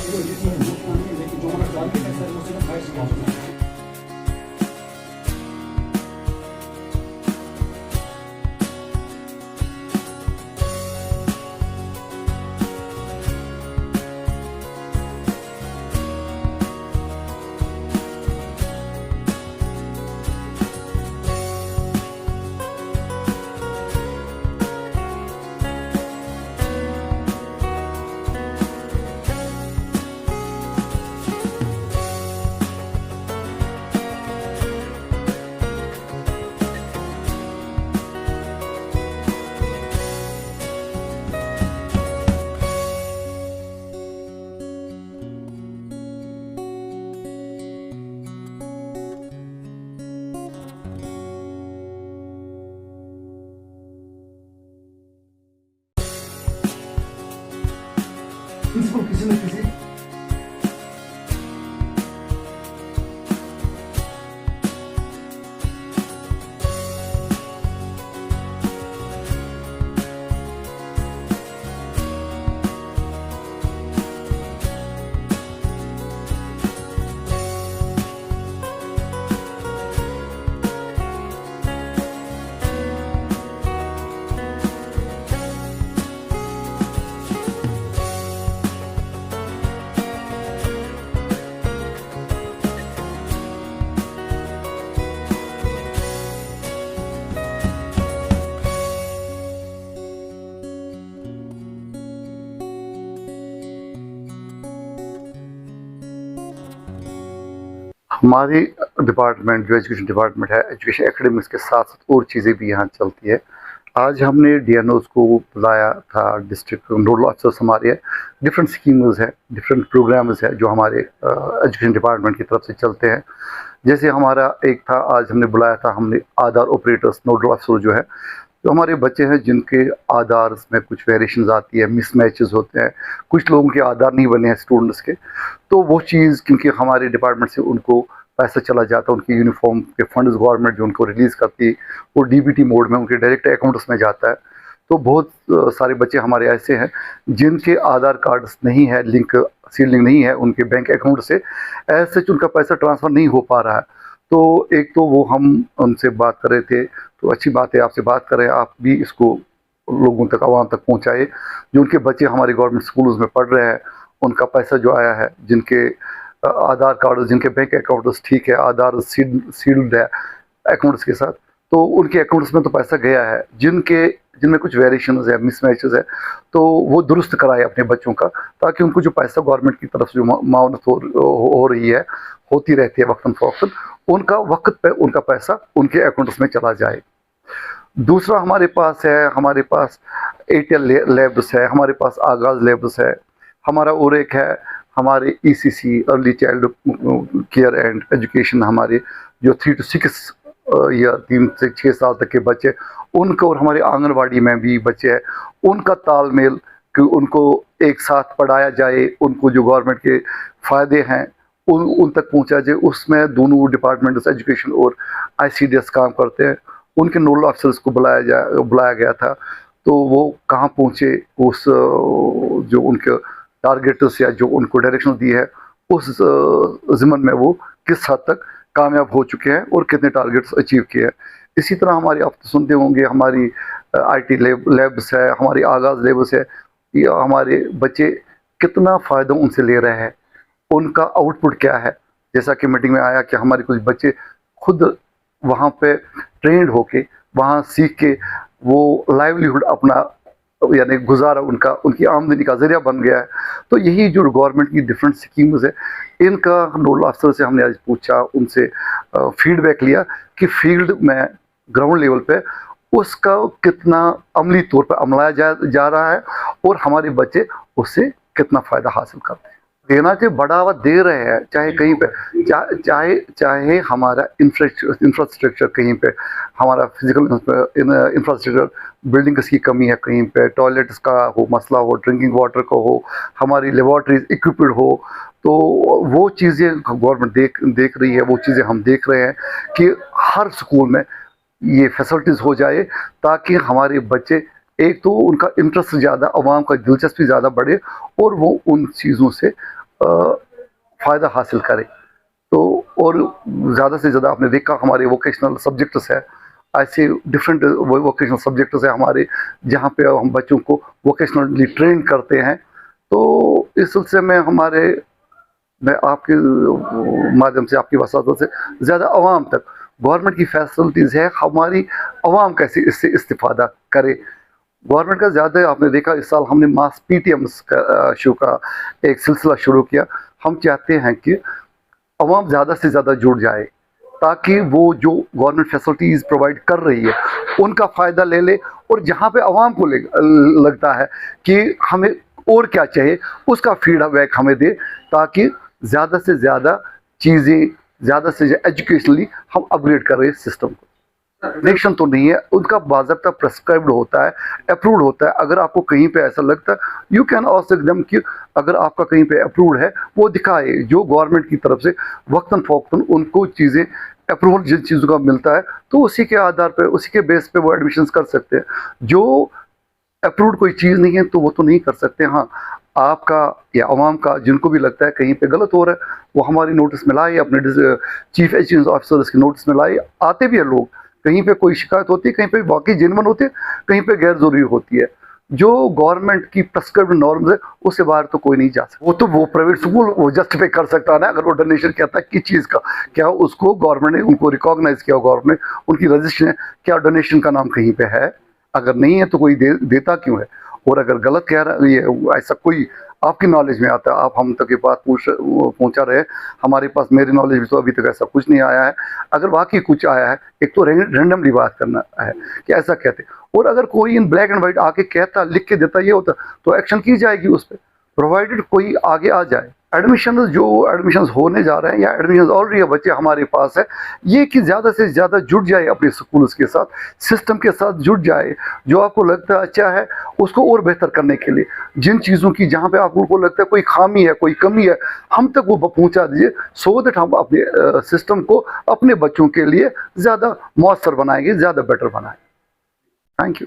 Io gli dico, metti giù una cosa, che stai mostrando fare scopo. Principal किसी न किसी हमारी department जो एजुकेशन डिपार्टमेंट है, एजुकेशन एकेडमिक्स के साथ साथ और चीज़ें भी यहाँ चलती है। आज हमने डीएनओज को बुलाया था, डिस्ट्रिक्ट नोडल ऑफिसर्स हमारे हैं। डिफरेंट स्कीम्स है, डिफरेंट प्रोग्राम्स है जो हमारे एजुकेशन डिपार्टमेंट की तरफ से चलते हैं। जैसे हमारा एक था, आज हमने बुलाया था, हमने आधार ऑपरेटर्स नोडल ऑफिसर जो है, जो हमारे बच्चे हैं जिनके आधार में कुछ वेरिएशंस आती है, मिसमैचेस होते हैं, कुछ लोगों के आधार नहीं बने हैं स्टूडेंट्स के, तो वो चीज़ क्योंकि हमारे डिपार्टमेंट से उनको पैसा चला जाता है, उनकी यूनिफॉर्म के फंड्स गवर्नमेंट जो उनको रिलीज़ करती है वो डीबीटी मोड में उनके डायरेक्ट अकाउंट्स में जाता है। तो बहुत सारे बच्चे हमारे ऐसे हैं जिनके आधार कार्ड्स नहीं है, लिंक सीडिंग नहीं है उनके बैंक अकाउंट से, ऐसे उनका पैसा ट्रांसफ़र नहीं हो पा रहा है। तो एक तो वो हम उनसे बात कर रहे थे, तो अच्छी बात है आपसे बात करें, आप भी इसको लोगों तक, आवाम तक पहुंचाए। जो उनके बच्चे हमारे गवर्नमेंट स्कूल्स में पढ़ रहे हैं, उनका पैसा जो आया है, जिनके आधार कार्ड, जिनके बैंक अकाउंट्स ठीक है, आधार सील्ड है अकाउंट्स के साथ, तो उनके अकाउंट्स में तो पैसा गया है। जिनमें कुछ वेरिएशंस है, मिसमैचेस है, तो वो दुरुस्त कराए अपने बच्चों का, ताकि उनको जो पैसा गवर्नमेंट की तरफ से जो मावनत हो रही है, होती रहती है वक्तन फ़वक्तन, उनका वक्त पे उनका पैसा उनके अकाउंट्स में चला जाए। दूसरा हमारे पास है, हमारे पास एयरटेल लैब्स है, हमारे पास आगाज़ लैब्स है, हमारा और एक है हमारे ECC early child care and education, हमारे जो 3 to 6 ईयर 3 से 6 साल तक के बच्चे, उनको, और हमारे आंगनवाड़ी में भी बच्चे हैं, उनका तालमेल कि उनको एक साथ पढ़ाया जाए, उनको जो गवर्नमेंट के फ़ायदे हैं उन तक पहुंचा जाए, उसमें दोनों डिपार्टमेंट्स एजुकेशन और आईसीडीएस काम करते हैं। उनके नोडल ऑफिसर्स को बुलाया गया था, तो वो कहाँ पहुँचे, उस जो उनके टारगेट्स या जो उनको डायरेक्शन दी है उस ज़िम्मन में वो किस हद तक कामयाब हो चुके हैं और कितने टारगेट्स अचीव किए हैं। इसी तरह हमारी, आप तो सुनते होंगे, हमारी आईटी लैब्स है, हमारी आगाज़ लैब्स है, या हमारे बच्चे कितना फ़ायदा उनसे ले रहे हैं, उनका आउटपुट क्या है। जैसा कि मीटिंग में आया कि हमारे कुछ बच्चे खुद वहाँ पे ट्रेंड होके, वहाँ सीख के वो लाइवलीहुड अपना, यानी गुजारा उनका, उनकी आमदनी का ज़रिया बन गया है। तो यही जो गवर्नमेंट की डिफरेंट स्कीम्स है, इनका नोडल ऑफिसर से हमने आज पूछा, उनसे फीडबैक लिया कि फील्ड में ग्राउंड लेवल पे उसका कितना अमली तौर पर अमलाया जा रहा है और हमारे बच्चे उससे कितना फ़ायदा हासिल करते हैं। देना चाहिए, बढ़ावा दे रहे हैं, चाहे कहीं पे, चाहे हमारा इंफ्रास्ट्रक्चर कहीं पे, हमारा फिजिकल इंफ्रास्ट्रक्चर, बिल्डिंग्स की कमी है कहीं पे, टॉयलेट्स का हो मसला हो, ड्रिंकिंग वाटर का हो, हमारी लेबॉर्ट्रीज इक्विप्ड हो, तो वो चीज़ें गवर्नमेंट देख रही है, वो चीज़ें हम देख रहे हैं कि हर स्कूल में ये फैसिलिटीज़ हो जाए, ताकि हमारे बच्चे, एक तो उनका इंटरेस्ट ज़्यादा, अवाम का दिलचस्पी ज़्यादा बढ़े और वो उन चीज़ों से फ़ायदा हासिल करें। तो और ज़्यादा से ज़्यादा आपने देखा हमारे वोकेशनल सब्जेक्ट्स है, ऐसे डिफरेंट वोकेशनल सब्जेक्ट्स है हमारे, जहाँ पे हम बच्चों को वोकेशनली ट्रेन करते हैं। तो इस सिलसिले में मैं आपके माध्यम से, आपकी वसातत से ज़्यादा आवाम तक गवर्नमेंट की फैसिलिटीज़ है, हमारी आवाम कैसे इससे इस्तिफ़ादा करे। गवर्नमेंट का ज़्यादा आपने देखा इस साल हमने मास पीटीएम्स का शो का एक सिलसिला शुरू किया। हम चाहते हैं कि अवाम ज़्यादा से ज़्यादा जुड़ जाए, ताकि वो जो गवर्नमेंट फैसिलिटीज़ प्रोवाइड कर रही है उनका फ़ायदा ले ले, और जहाँ पे अवाम को लगता है कि हमें और क्या चाहिए उसका फीडबैक हमें दे, ताकि ज़्यादा से ज़्यादा चीज़ें, ज़्यादा से ज़्यादा एजुकेशनली हम अपग्रेड कर रहे हैं सिस्टम को। कनेक्शन तो नहीं है, उनका बाज़ाब्ता प्रेस्क्राइब्ड होता है, अप्रूव्ड होता है। अगर आपको कहीं पे ऐसा लगता है, यू कैन आस्क देम कि अगर आपका कहीं पे अप्रूव्ड है वो दिखाए, जो गवर्नमेंट की तरफ से वक्तन फ़ौक्तन उनको चीज़ें अप्रूवल जिन चीज़ों का मिलता है, तो उसी के आधार पर, उसी के बेस पे वो एडमिशन्स कर सकते हैं। जो अप्रूव्ड कोई चीज़ नहीं है तो वो तो नहीं कर सकते। हाँ, आपका या अवाम का जिनको भी लगता है कहीं पे गलत हो रहा है, वो हमारी नोटिस में लाए, अपने चीफ एजुकेशन ऑफिसर्स की नोटिस में लाए। आते भी है लोग, कहीं पे कोई शिकायत होती है, कहीं पे वाकई जेन्युइन होती है, कहीं पे गैर ज़रूरी होती है। जो गवर्नमेंट की प्रेस्क्राइब्ड नॉर्म्स है उससे बाहर तो कोई नहीं जा सकता। वो तो वो प्राइवेट स्कूल वो जस्टिफाई कर सकता है ना, अगर वो डोनेशन कहता है किस चीज़ का, क्या उसको गवर्नमेंट ने उनको रिकॉग्नाइज किया, गवर्नमेंट उनकी रजिस्ट्रेशन है, क्या डोनेशन का नाम कहीं पे है? अगर नहीं है तो कोई देता क्यों है? और अगर गलत कह रहा है, ये ऐसा कोई आपकी नॉलेज में आता है, आप हम तक ये बात पहुंचा रहे, हमारे पास, मेरी नॉलेज में तो अभी तक ऐसा कुछ नहीं आया है। अगर वाकई कुछ आया है, एक तो रैंडमली बात करना है कि ऐसा कहते, और अगर कोई इन ब्लैक एंड वाइट आके कहता, लिख के देता, ये होता, तो एक्शन की जाएगी उस पर, प्रोवाइडेड कोई आगे आ जाए। एडमिशन होने जा रहे हैं या एडमिशन ऑलरेडी बच्चे हमारे पास है, ये कि ज़्यादा से ज़्यादा जुड़ जाए अपने स्कूल्स के साथ, सिस्टम के साथ जुड़ जाए। जो आपको लगता है अच्छा है उसको और बेहतर करने के लिए, जिन चीज़ों की जहाँ पे आपको लगता है कोई खामी है, कोई कमी है, हम तक वो पहुँचा दीजिए, सो दैट हम अपने सिस्टम को अपने बच्चों के लिए ज़्यादा मौसर बनाएंगे, ज़्यादा बेटर बनाएंगे। Thank you.